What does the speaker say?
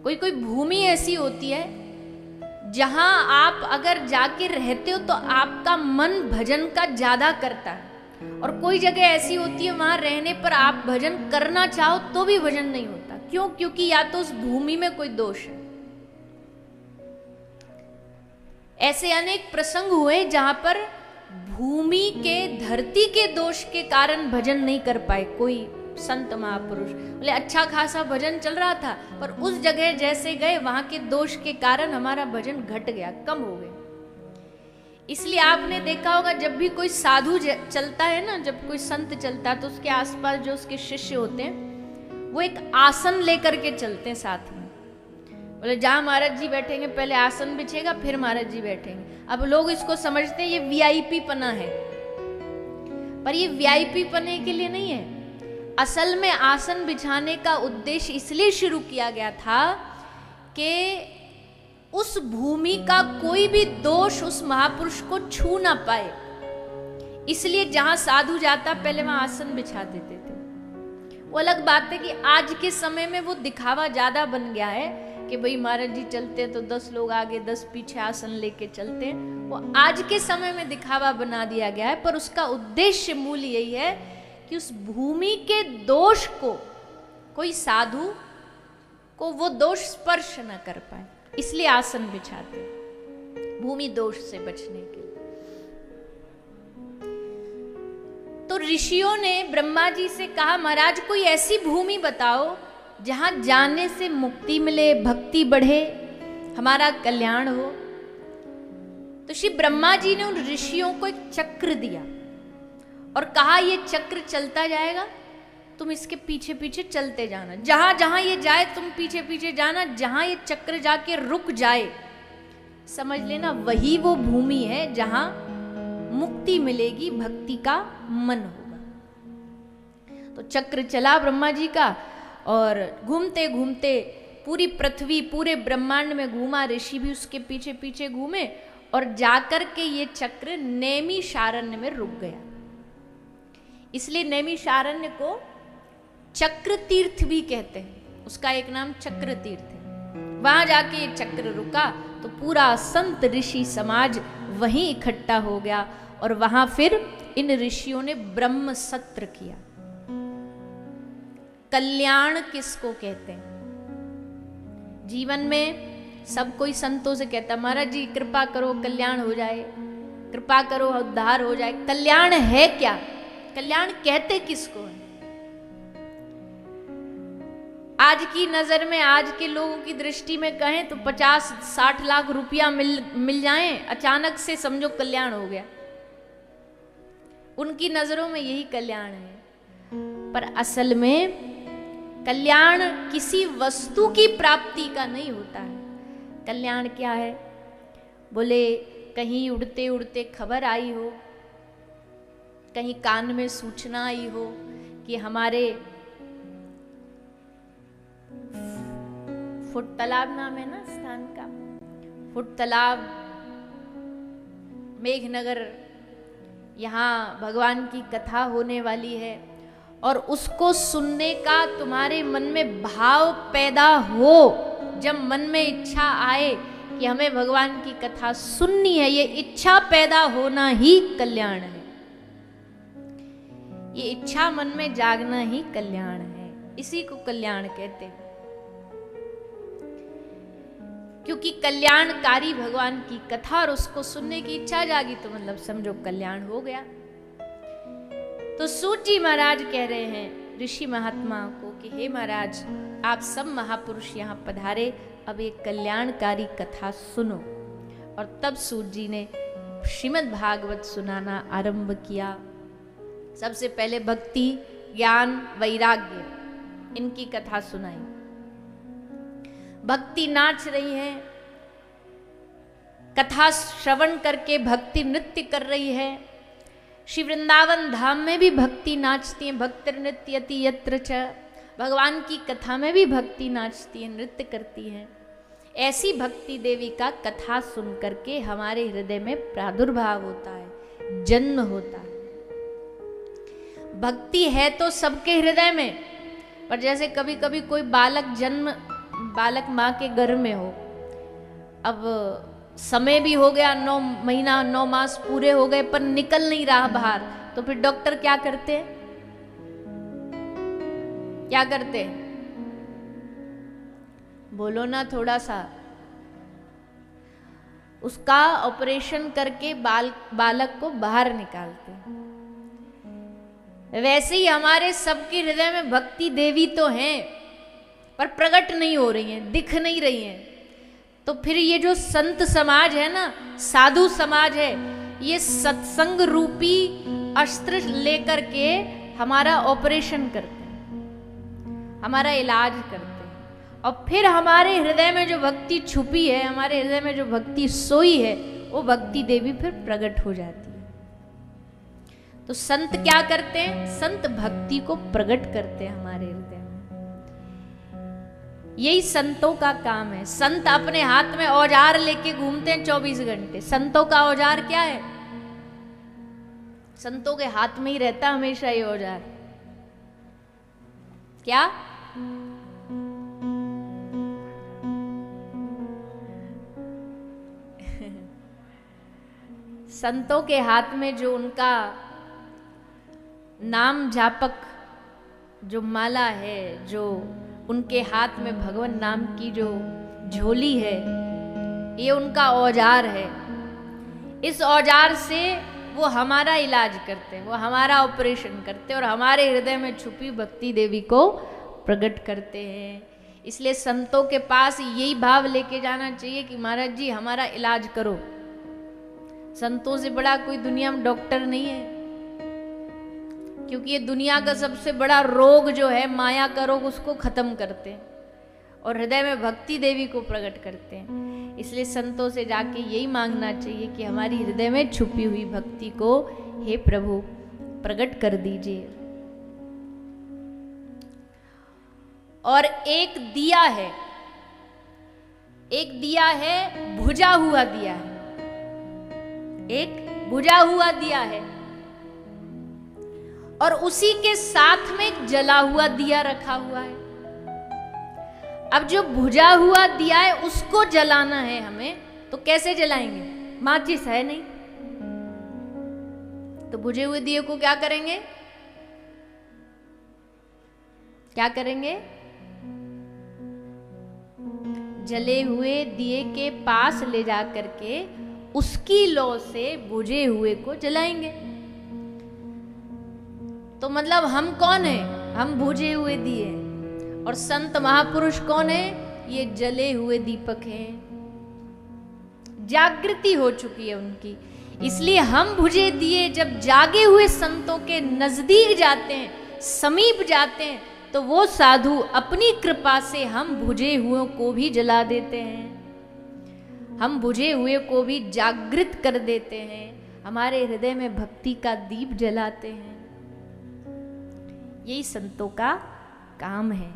कोई कोई भूमि ऐसी होती है जहां आप अगर जाके रहते हो तो आपका मन भजन का ज्यादा करता है, और कोई जगह ऐसी होती है वहां रहने पर आप भजन करना चाहो तो भी भजन नहीं होता। क्यों? क्योंकि या तो उस भूमि में कोई दोष है। ऐसे अनेक प्रसंग हुए जहां पर भूमि के, धरती के दोष के कारण भजन नहीं कर पाए कोई संत महापुरुष। बोले अच्छा खासा भजन चल रहा था, पर उस जगह जैसे गए वहां के दोष के कारण हमारा भजन घट गया, कम हो गया। इसलिए आपने देखा होगा जब भी कोई साधु चलता है ना, जब कोई संत चलता है तो उसके आसपास जो उसके शिष्य होते हैं वो एक आसन लेकर के चलते हैं साथ में। बोले जहां महाराज जी बैठेंगे पहले आसन बिछेगा, फिर महाराज जी बैठेंगे। अब लोग इसको समझते हैं ये वीआईपी पना है, पर ये वीआईपी पने के लिए नहीं है। असल में आसन बिछाने का उद्देश्य इसलिए शुरू किया गया था कि उस भूमि का कोई भी दोष उस महापुरुष को छू ना पाए, इसलिए जहां साधु जाता पहले वहां आसन बिछा देते थे। वो अलग बात है कि आज के समय में वो दिखावा ज्यादा बन गया है कि भाई महाराज जी चलते हैं तो 10 लोग आगे 10 पीछे आसन लेके चलते हैं। वो आज के समय में दिखावा बना दिया गया है, पर उसका उद्देश्य मूल यही है कि उस भूमि के दोष को कोई साधु को वो दोष स्पर्श न कर पाए, इसलिए आसन बिछाते, भूमि दोष से बचने के लिए। तो ऋषियों ने ब्रह्मा जी से कहा महाराज कोई ऐसी भूमि बताओ जहां जाने से मुक्ति मिले, भक्ति बढ़े, हमारा कल्याण हो। तो श्री ब्रह्मा जी ने उन ऋषियों को एक चक्र दिया और कहा ये चक्र चलता जाएगा, तुम इसके पीछे पीछे चलते जाना, जहां जहां ये जाए तुम पीछे पीछे जाना, जहां ये चक्र जाके रुक जाए समझ लेना वही वो भूमि है जहां मुक्ति मिलेगी, भक्ति का मन होगा। तो चक्र चला ब्रह्मा जी का और घूमते घूमते पूरी पृथ्वी, पूरे ब्रह्मांड में घूमा, ऋषि भी उसके पीछे पीछे घूमे और जाकर के ये चक्र नैमिषारण्य में रुक गया। इसलिए नैमिषारण्य को चक्र तीर्थ भी कहते हैं, उसका एक नाम चक्र तीर्थ है। वहां जाके ये चक्र रुका तो पूरा संत ऋषि समाज वहीं इकट्ठा हो गया और वहां फिर इन ऋषियों ने ब्रह्म सत्र किया। कल्याण किसको कहते हैं? जीवन में सब कोई संतों से कहता महाराज जी कृपा करो कल्याण हो जाए, कृपा करो उद्धार हो जाए। कल्याण है क्या? कल्याण कहते किसको है? आज की नजर में, आज के लोगों की दृष्टि में कहें तो 50-60 लाख रुपया मिल जाए अचानक से समझो कल्याण हो गया। उनकी नजरों में यही कल्याण है, पर असल में कल्याण किसी वस्तु की प्राप्ति का नहीं होता है। कल्याण क्या है? बोले कहीं उड़ते उड़ते खबर आई हो, कहीं कान में सूचना आई हो कि हमारे फुट तालाब नाम है ना स्थान का, फुट तालाब मेघनगर, यहाँ भगवान की कथा होने वाली है और उसको सुनने का तुम्हारे मन में भाव पैदा हो, जब मन में इच्छा आए कि हमें भगवान की कथा सुननी है, ये इच्छा पैदा होना ही कल्याण है। ये इच्छा मन में जागना ही कल्याण है, इसी को कल्याण कहते हैं। क्योंकि कल्याणकारी भगवान की कथा और उसको सुनने की इच्छा जागी तो मतलब समझो कल्याण हो गया। तो सूत जी महाराज कह रहे हैं ऋषि महात्मा को कि हे महाराज आप सब महापुरुष यहाँ पधारे, अब एक कल्याणकारी कथा सुनो। और तब सूत जी ने श्रीमद् भागवत सुनाना आरंभ किया। सबसे पहले भक्ति, ज्ञान, वैराग्य, इनकी कथा सुनाई। भक्ति नाच रही है, कथा श्रवण करके भक्ति नृत्य कर रही है। श्री वृंदावन धाम में भी भक्ति नाचती है, भक्ति नृत्यति यत्र च, भगवान की कथा में भी भक्ति नाचती है, नृत्य करती है। ऐसी भक्ति देवी का कथा सुन करके हमारे हृदय में प्रादुर्भाव होता है, जन्म होता है। भक्ति है तो सबके हृदय में, पर जैसे कभी कभी कोई बालक माँ के गर्भ में हो, अब समय भी हो गया, 9 महीना 9 मास पूरे हो गए पर निकल नहीं रहा बाहर, तो फिर डॉक्टर क्या करते हैं? क्या करते हैं? बोलो ना थोड़ा सा। उसका ऑपरेशन करके बालक को बाहर निकालते हैं। वैसे ही हमारे सबके हृदय में भक्ति देवी तो हैं, पर प्रकट नहीं हो रही हैं, दिख नहीं रही हैं। तो फिर ये जो संत समाज है ना, साधु समाज है, ये सत्संग रूपी अस्त्र लेकर के हमारा ऑपरेशन करते हैं, हमारा इलाज करते हैं, और फिर हमारे हृदय में जो भक्ति छुपी है, हमारे हृदय में जो भक्ति सोई है, वो भक्ति देवी फिर प्रकट हो जाती है। तो संत क्या करते हैं? संत भक्ति को प्रकट करते हैं हमारे हृदय में। यही संतों का काम है। संत अपने हाथ में औजार लेके घूमते हैं 24 घंटे। संतों का औजार क्या है? संतों के हाथ में ही रहता हमेशा ये औजार। क्या? संतों के हाथ में जो उनका नाम जापक जो माला है, जो उनके हाथ में भगवान नाम की जो झोली है, ये उनका औजार है। इस औजार से वो हमारा इलाज करते हैं, वो हमारा ऑपरेशन करते हैं और हमारे हृदय में छुपी भक्ति देवी को प्रकट करते हैं। इसलिए संतों के पास यही भाव लेके जाना चाहिए कि महाराज जी हमारा इलाज करो। संतों से बड़ा कोई दुनिया में डॉक्टर नहीं है, क्योंकि ये दुनिया का सबसे बड़ा रोग जो है माया का रोग, उसको खत्म करते हैं और हृदय में भक्ति देवी को प्रकट करते हैं। इसलिए संतों से जाके यही मांगना चाहिए कि हमारी हृदय में छुपी हुई भक्ति को हे प्रभु प्रकट कर दीजिए। और एक दिया है, एक दिया है बुझा हुआ दिया है, एक बुझा हुआ दिया है, और उसी के साथ में एक जला हुआ दिया रखा हुआ है। अब जो बुझा हुआ दिया है उसको जलाना है हमें, तो कैसे जलाएंगे? माचिस है नहीं, तो बुझे हुए दिए को क्या करेंगे? क्या करेंगे? जले हुए दिए के पास ले जा करके उसकी लौ से बुझे हुए को जलाएंगे। तो मतलब हम कौन है? हम बुझे हुए दिए, और संत महापुरुष कौन है? ये जले हुए दीपक हैं। जागृति हो चुकी है उनकी, इसलिए हम बुझे दिए जब जागे हुए संतों के नजदीक जाते हैं, समीप जाते हैं, तो वो साधु अपनी कृपा से हम बुझे हुए को भी जला देते हैं, हम बुझे हुए को भी जागृत कर देते हैं, हमारे हृदय में भक्ति का दीप जलाते हैं। यही संतों का काम है।